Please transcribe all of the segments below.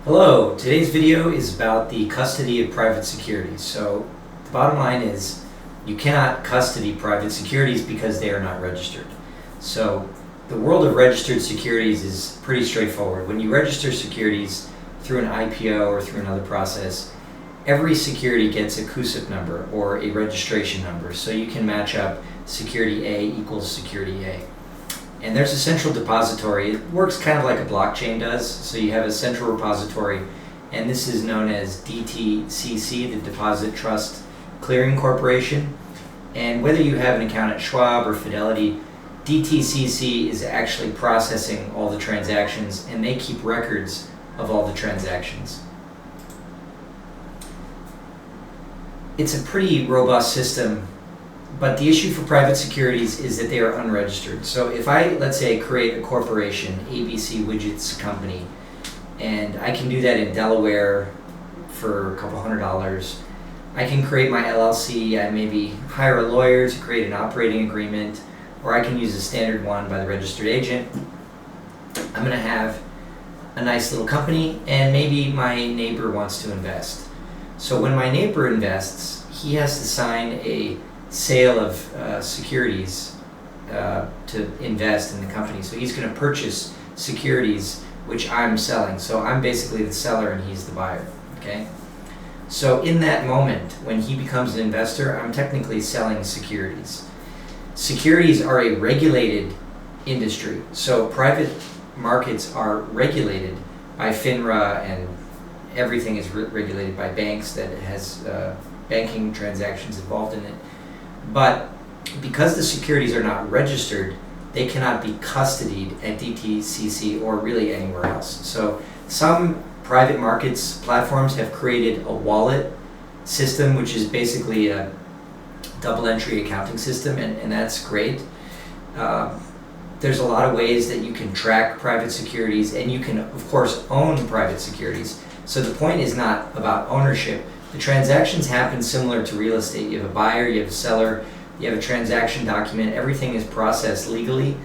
Hello, today's video is about the custody of private securities. So the bottom line is you cannot custody private securities because they are not registered. So the world of registered securities is pretty straightforward. When you register securities through an IPO or through another process, every security gets a CUSIP number or a registration number. So you can match up security A equals security A. And there's a central depository. It works kind of like a blockchain does. So you have a central repository, and this is known as DTCC, the Deposit Trust Clearing Corporation. And whether you have an account at Schwab or Fidelity, DTCC is actually processing all the transactions, and they keep records of all the transactions. It's a pretty robust system. But the issue for private securities is that they are unregistered. So if I, let's say, create a corporation, ABC Widgets Company, and I can do that in Delaware for a couple $100, I can create my LLC, I maybe hire a lawyer to create an operating agreement, or I can use a standard one by the registered agent. I'm going to have a nice little company, and maybe my neighbor wants to invest. So when my neighbor invests, he has to sign a sale of securities to invest in the company. So he's going to purchase securities which I'm selling. So I'm basically the seller and he's the buyer. Okay. So in that moment, when he becomes an investor, I'm technically selling securities. Securities are a regulated industry. So private markets are regulated by FINRA, and everything is regulated by banks that has banking transactions involved in it. But because the securities are not registered, they cannot be custodied at DTCC or really anywhere else. So some private markets platforms have created a wallet system, which is basically a double entry accounting system, and that's great. There's a lot of ways that you can track private securities, and you can, of course, own private securities. So the point is not about ownership. The transactions happen similar to real estate. You have a buyer, you have a seller, you have a transaction document, everything is processed legally.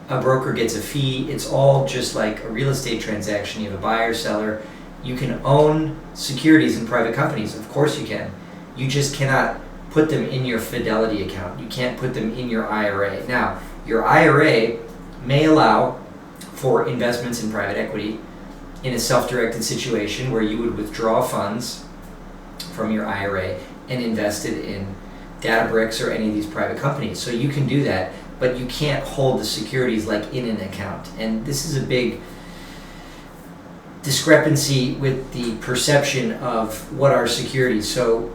A broker gets a fee. It's all just like a real estate transaction. You have a buyer, seller. You can own securities in private companies. Of course you can. You just cannot put them in your Fidelity account. You can't put them in your IRA. Now, your IRA may allow for investments in private equity in a self-directed situation where you would withdraw funds from your IRA and invest it in Databricks or any of these private companies. So you can do that, but you can't hold the securities like in an account. And this is a big discrepancy with the perception of what are securities. So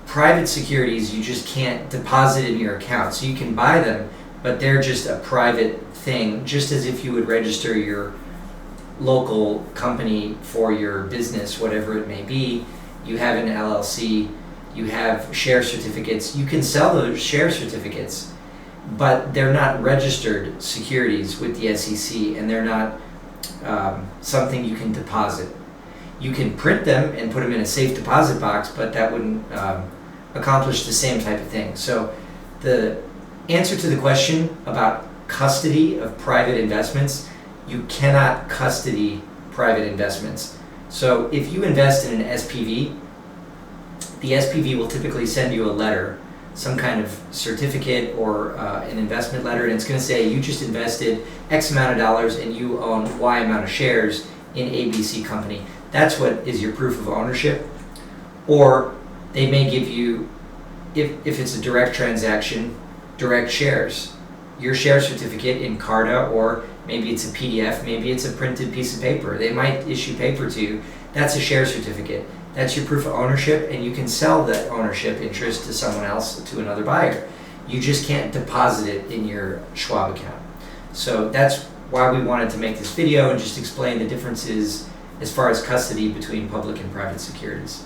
private securities, you just can't deposit in your account. So you can buy them, but they're just a private thing, just as if you would register your local company for your business, whatever it may be. You have an LLC, you have share certificates. You can sell those share certificates, but they're not registered securities with the SEC, and they're not something you can deposit. You can print them and put them in a safe deposit box, but that wouldn't accomplish the same type of thing. So the answer to the question about custody of private investments: you cannot custody private investments. So if you invest in an SPV, the SPV will typically send you a letter, some kind of certificate or an investment letter, and it's going to say you just invested X amount of dollars and you own Y amount of shares in ABC company. That's what is your proof of ownership. Or they may give you, if it's a direct transaction, direct shares. Your share certificate in Carta, or maybe it's a PDF, maybe it's a printed piece of paper. They might issue paper to you. That's a share certificate. That's your proof of ownership, and you can sell that ownership interest to someone else, to another buyer. You just can't deposit it in your Schwab account. So that's why we wanted to make this video and just explain the differences as far as custody between public and private securities.